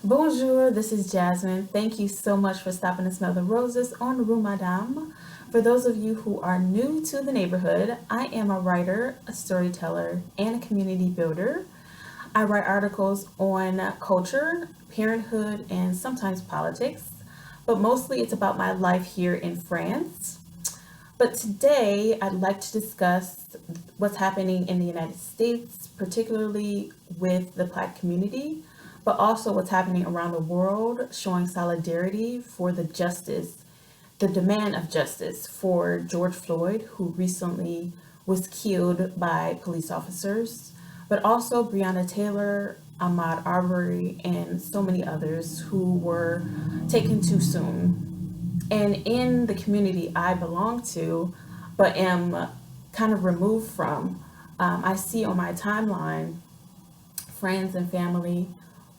Bonjour, this is Jasmine. Thank you so much for stopping to smell the roses on Rue Madame. For those of you who are new to the neighborhood, I am a writer, a storyteller, and a community builder. I write articles on culture, parenthood, and sometimes politics, but mostly it's about my life here in France. But today, I'd like to discuss what's happening in the United States, particularly with the Black community, but also what's happening around the world, showing solidarity for the demand of justice for George Floyd, who recently was killed by police officers, but also Breonna Taylor, Ahmaud Arbery, and so many others who were taken too soon. And in the community I belong to, but am kind of removed from, I see on my timeline friends and family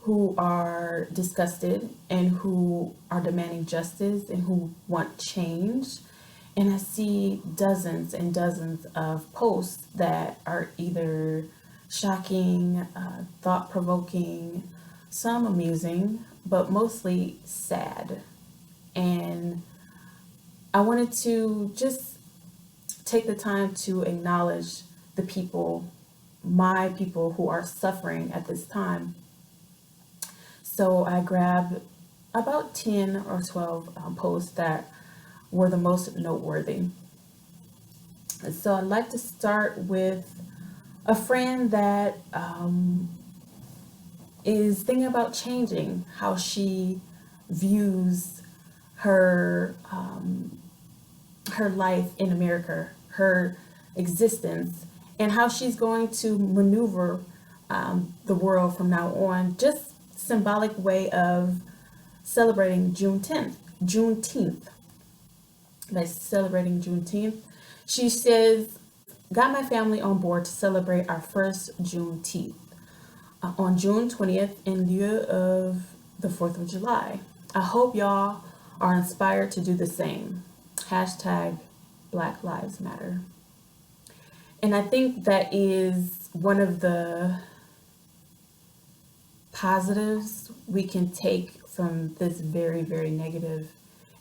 who are disgusted and who are demanding justice and who want change. And I see dozens and dozens of posts that are either shocking, thought provoking, some amusing, but mostly sad. And I wanted to just take the time to acknowledge the people, my people who are suffering at this time. So I grabbed about 10 or 12 posts that were the most noteworthy. So I'd like to start with a friend that is thinking about changing how she views her her life in America, her existence, and how she's going to maneuver the world from now on. Just symbolic way of celebrating Juneteenth. By celebrating Juneteenth, she says, "Got my family on board to celebrate our first Juneteenth on June 20th in lieu of the 4th of July. I hope y'all are inspired to do the same. Hashtag Black Lives Matter." And I think that is one of the positives we can take from this very, very negative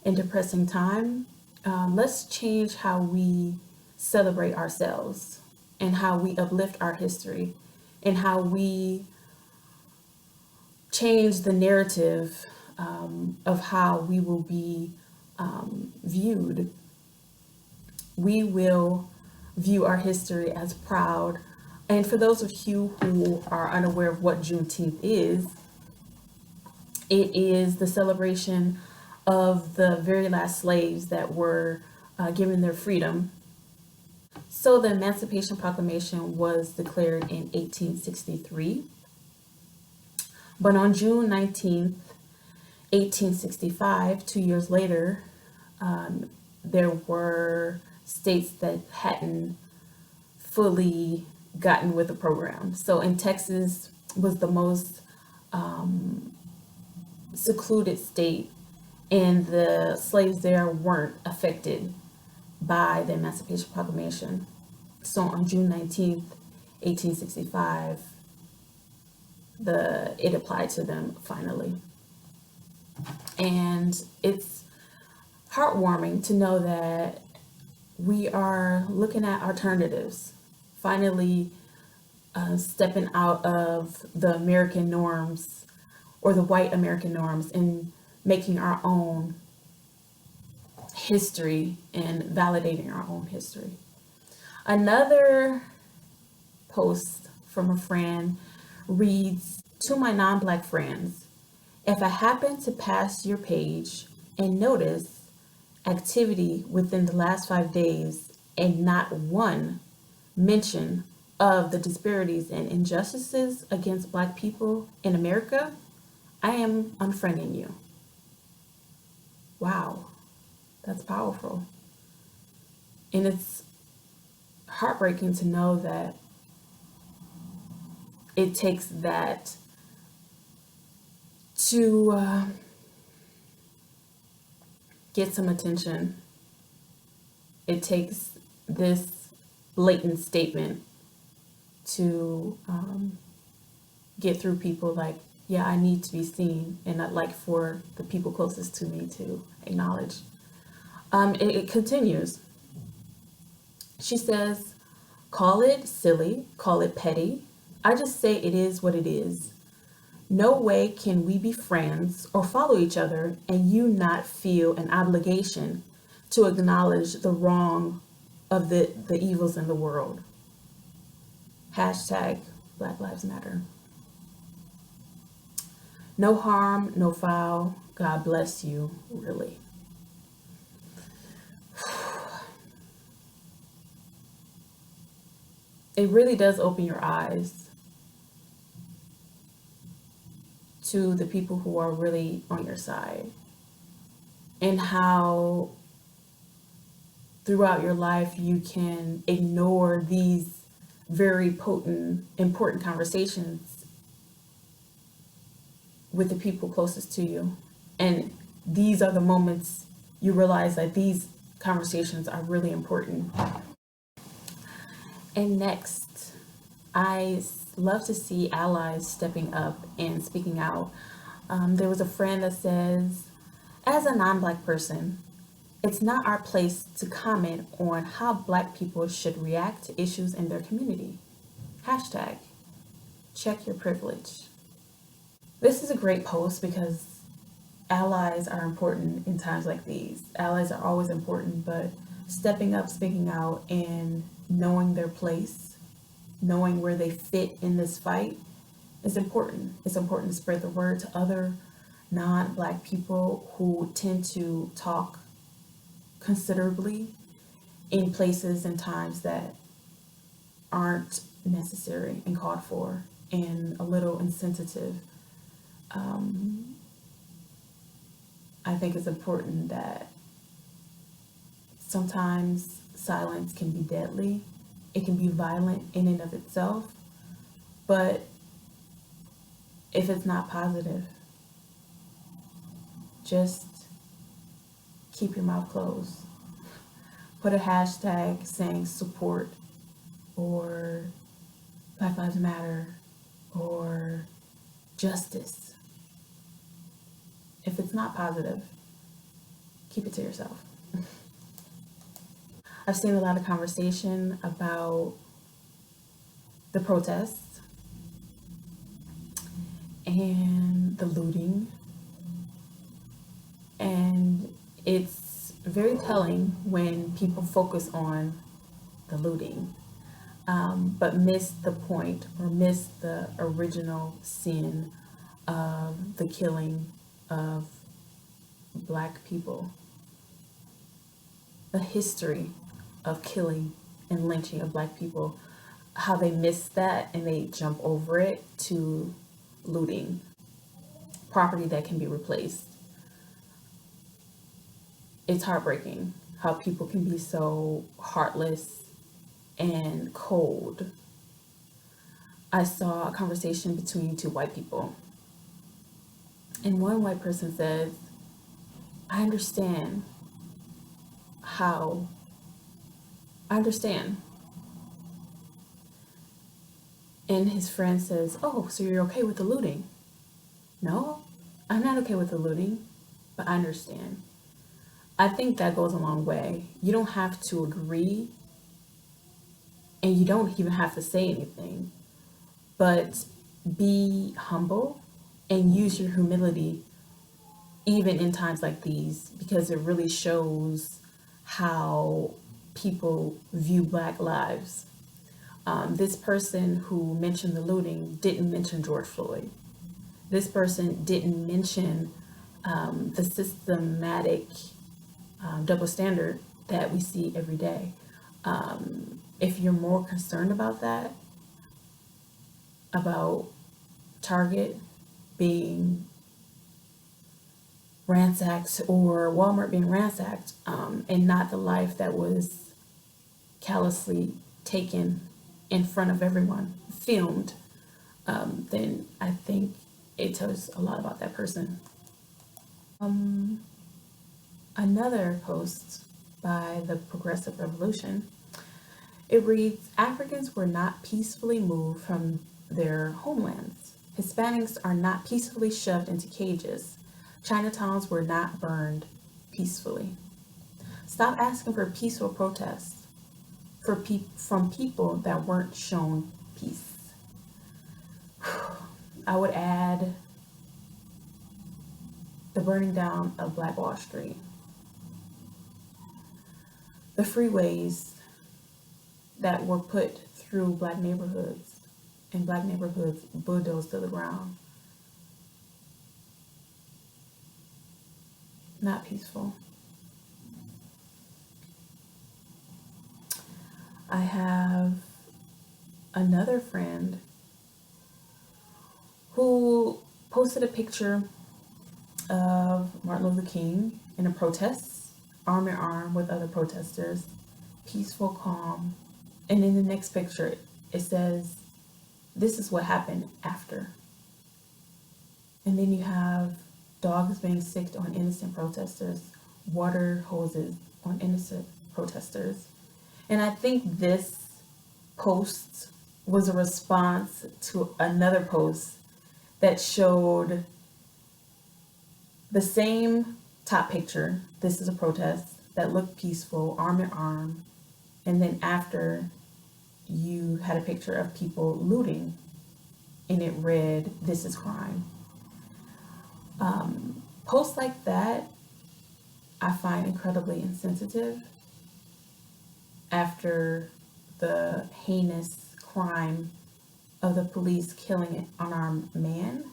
and depressing time. Let's change how we celebrate ourselves and how we uplift our history and how we change the narrative of how we will be viewed. We will view our history as proud. And for those of you who are unaware of what Juneteenth is, it is the celebration of the very last slaves that were given their freedom. So the Emancipation Proclamation was declared in 1863. But on June 19th, 1865, 2 years later, there were states that hadn't fully gotten with the program. So in Texas was the most secluded state, and the slaves there weren't affected by the Emancipation Proclamation. So on June 19th, 1865, it applied to them finally. And it's heartwarming to know that we are looking at alternatives, finally stepping out of the American norms or the white American norms and making our own history and validating our own history. Another post from a friend reads, "To my non-Black friends, if I happen to pass your page and notice activity within the last 5 days and not one mention of the disparities and injustices against Black people in America, I am unfriending you." Wow, that's powerful. And it's heartbreaking to know that it takes that to get some attention. It takes this blatant statement to get through people like yeah, I need to be seen, and I'd like for the people closest to me to acknowledge. It continues. She says, call it silly, call it petty. I just say it is what it is. No way can we be friends or follow each other and you not feel an obligation to acknowledge the wrong of the evils in the world. Hashtag Black Lives Matter. No harm, no foul. God bless you, really. It really does open your eyes to the people who are really on your side and how throughout your life you can ignore these very potent, important conversations with the people closest to you. And these are the moments you realize that these conversations are really important. And next, I love to see allies stepping up and speaking out. There was a friend that says, as a non Black person, it's not our place to comment on how Black people should react to issues in their community. Hashtag check your privilege. This is a great post because allies are important in times like these. Allies are always important, but stepping up, speaking out, and knowing their place, knowing where they fit in this fight is important. It's important to spread the word to other non-Black people who tend to talk considerably in places and times that aren't necessary and called for and a little insensitive. I think it's important that sometimes silence can be deadly. It can be violent in and of itself, but if it's not positive, just keep your mouth closed. Put a hashtag saying support or Black Lives Matter or justice. If it's not positive, keep it to yourself. I've seen a lot of conversation about the protests and the looting, and it's very telling when people focus on the looting, but miss the point or miss the original sin of the killing of Black people, the history of killing and lynching of Black people, how they miss that and they jump over it to looting property that can be replaced. It's heartbreaking how people can be so heartless and cold. I saw a conversation between two white people, and one white person says, I understand how, I understand. And his friend says, oh, so you're okay with the looting? No, I'm not okay with the looting, but I understand. I think that goes a long way. You don't have to agree, and you don't even have to say anything, but be humble and use your humility even in times like these, because it really shows how people view Black lives. This person who mentioned the looting didn't mention George Floyd. This person didn't mention the systematic double standard that we see every day. If you're more concerned about that, about Target being ransacked or Walmart being ransacked, and not the life that was callously taken in front of everyone, filmed, then I think it tells a lot about that person. Another post by the Progressive Revolution, it reads, Africans were not peacefully moved from their homelands. Hispanics are not peacefully shoved into cages. Chinatowns were not burned peacefully. Stop asking for peaceful protests from people that weren't shown peace. I would add the burning down of Black Wall Street, the freeways that were put through Black neighborhoods and Black neighborhoods bulldozed to the ground. Not peaceful. I have another friend who posted a picture of Martin Luther King in a protest, arm in arm with other protesters, peaceful, calm. And in the next picture, it says, "This is what happened after." And then you have dogs being sicked on innocent protesters, water hoses on innocent protesters. And I think this post was a response to another post that showed the same top picture. This is a protest that looked peaceful, arm in arm. And then after, you had a picture of people looting, and it read, "This is crime." Posts like that I find incredibly insensitive after the heinous crime of the police killing an unarmed man.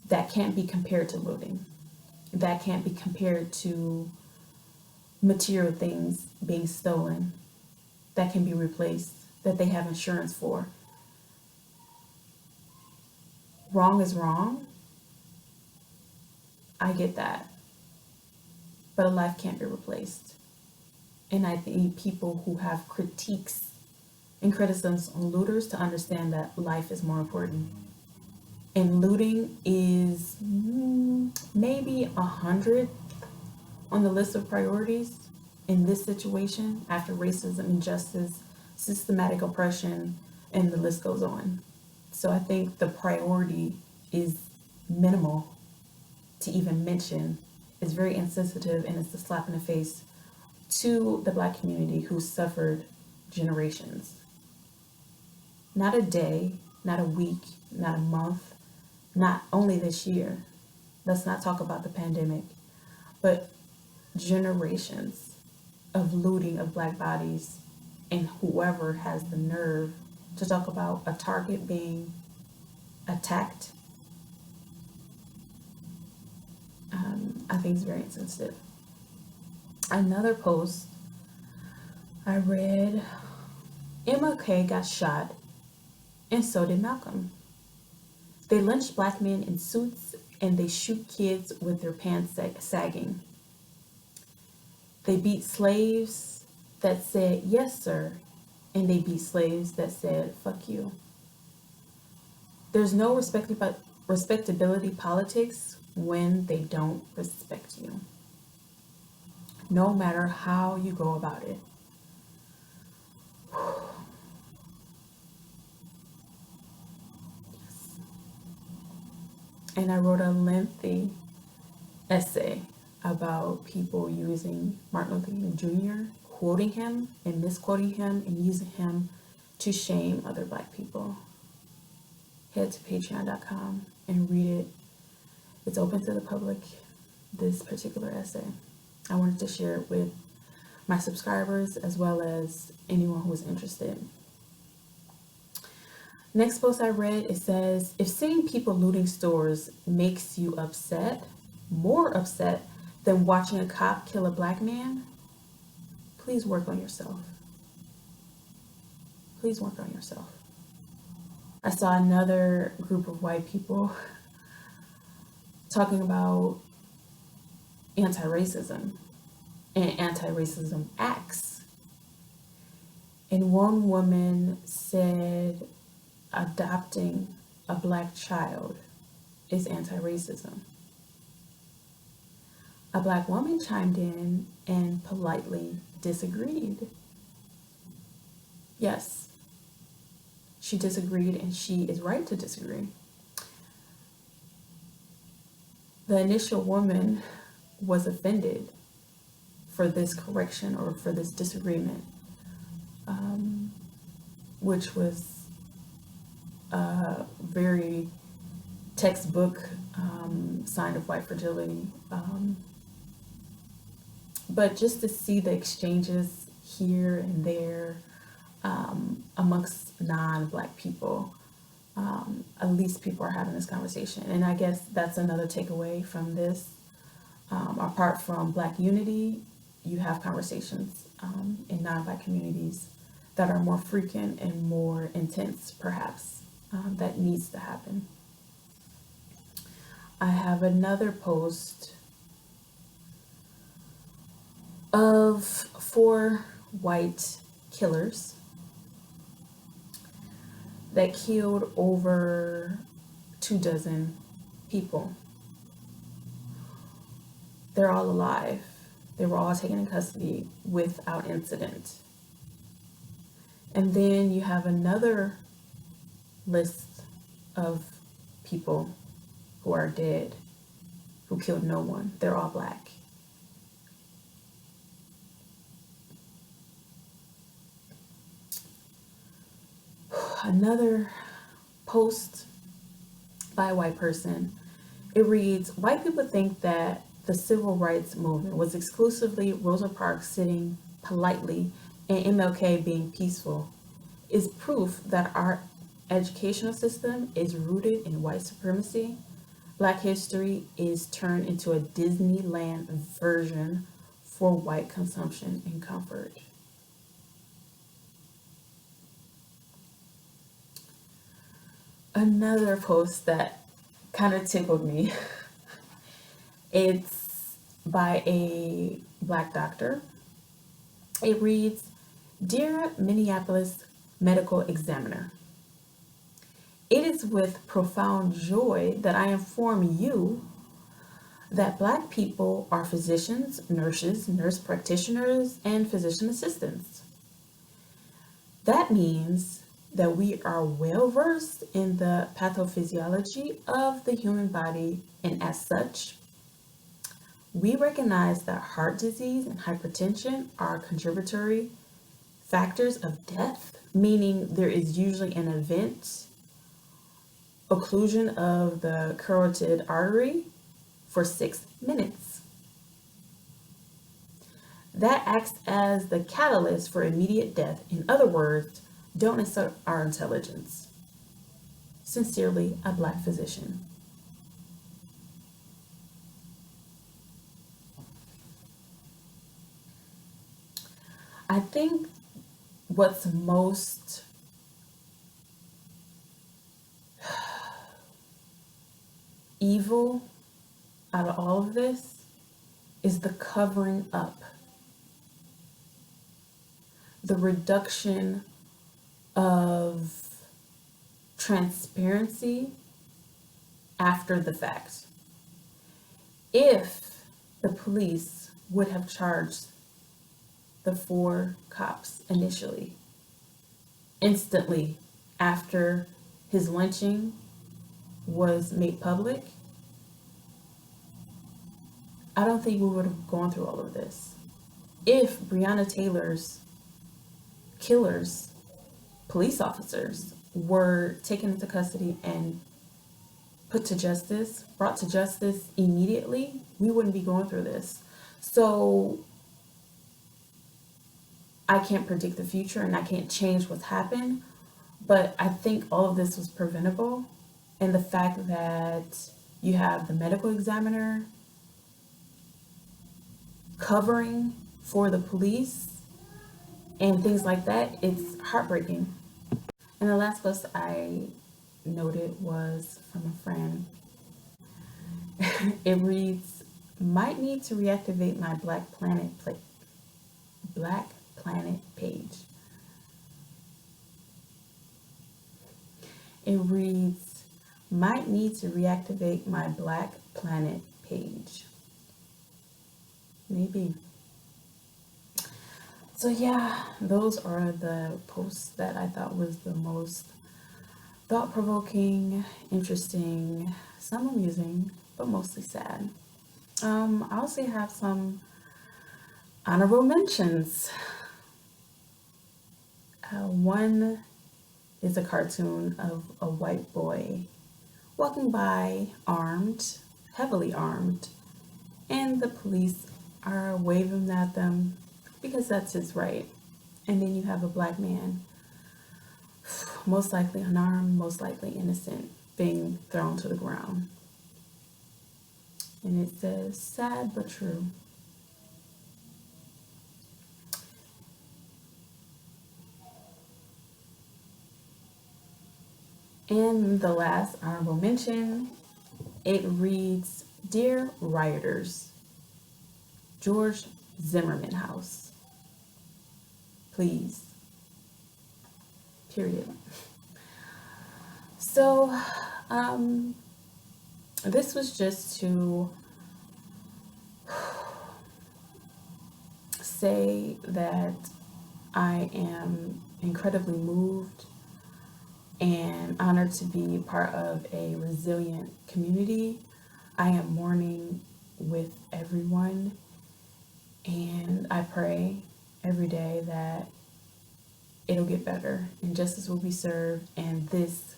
That can't be compared to looting. That can't be compared to material things being stolen that can be replaced, that they have insurance for. Wrong is wrong. I get that. But a life can't be replaced. And I think people who have critiques and criticisms on looters to understand that life is more important. And looting is maybe 100 on the list of priorities in this situation after racism, injustice, systematic oppression, and the list goes on. So I think the priority is minimal to even mention. It's very insensitive, and it's a slap in the face to the Black community who suffered generations. Not a day, not a week, not a month, not only this year. Let's not talk about the pandemic, but generations of looting of Black bodies, and whoever has the nerve to talk about a target being attacked, I think is very insensitive. Another post I read, MLK got shot, and so did Malcolm. They lynched Black men in suits, and they shoot kids with their pants sagging. They beat slaves that said, "Yes, sir," and they beat slaves that said, "Fuck you." There's no respectability politics when they don't respect you, no matter how you go about it. Yes. And I wrote a lengthy essay about people using Martin Luther King Jr., quoting him and misquoting him and using him to shame other Black people. Head to patreon.com and read it. It's open to the public, this particular essay. I wanted to share it with my subscribers as well as anyone who is interested. Next post I read, it says, if seeing people looting stores makes you upset, more upset than watching a cop kill a Black man, please work on yourself. Please work on yourself. I saw another group of white people talking about anti-racism and anti-racism acts. And one woman said adopting a Black child is anti-racism. A Black woman chimed in and politely disagreed. Yes, she disagreed, and she is right to disagree. The initial woman was offended for this correction or for this disagreement, um, which was very textbook sign of white fragility. But just to see the exchanges here and there amongst non-Black people, at least people are having this conversation. And I guess that's another takeaway from this. Apart from Black unity, you have conversations in non-Black communities that are more frequent and more intense, perhaps, that needs to happen. I have another post of 4 white killers that killed over 24 people. They're all alive. They were all taken in custody without incident. And then you have another list of people who are dead, who killed no one. They're all Black. Another post by a white person, it reads, "White people think that the civil rights movement was exclusively Rosa Parks sitting politely and MLK being peaceful. Is proof that our educational system is rooted in white supremacy. Black history is turned into a Disneyland version for white consumption and comfort." Another post that kind of tickled me. It's by a Black doctor. It reads, "Dear Minneapolis Medical Examiner, it is with profound joy that I inform you that Black people are physicians, nurses, nurse practitioners, and physician assistants. That means that we are well versed in the pathophysiology of the human body, and as such, we recognize that heart disease and hypertension are contributory factors of death, meaning there is usually an event, occlusion of the carotid artery for 6 minutes. That acts as the catalyst for immediate death. In other words, don't insult our intelligence. Sincerely, a Black physician." I think what's most evil out of all of this is the covering up, the reduction of transparency after the fact. If the police would have charged the 4 cops initially, instantly after his lynching was made public, I don't think we would have gone through all of this. If Breonna Taylor's killers, police officers, were taken into custody and brought to justice immediately, we wouldn't be going through this. So I can't predict the future and I can't change what's happened, but I think all of this was preventable. And the fact that you have the medical examiner covering for the police and things like that, it's heartbreaking. And the last post I noted was from a friend. It reads, "Might need to reactivate my Black Planet page." It reads, "Might need to reactivate my Black Planet page." Maybe. So yeah, those are the posts that I thought was the most thought-provoking, interesting, some amusing, but mostly sad. I also have some honorable mentions. One is a cartoon of a white boy walking by armed, heavily armed, and the police are waving at them because that's his right. And then you have a black man, most likely unarmed, most likely innocent, being thrown to the ground. And it says, sad but true. And the last honorable mention, it reads, Dear Rioters, George Zimmerman House. Please. Period. So, this was just to say that I am incredibly moved and honored to be part of a resilient community. I am mourning with everyone, and I pray every day that it'll get better and justice will be served and this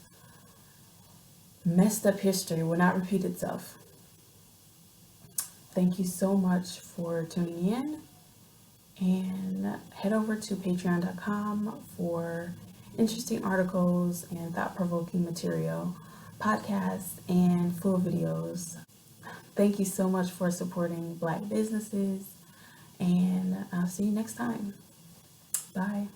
messed up history will not repeat itself. Thank you so much for tuning in, and head over to patreon.com for interesting articles and thought-provoking material, podcasts, and full videos. Thank you so much for supporting Black businesses, and I'll see you next time. Bye.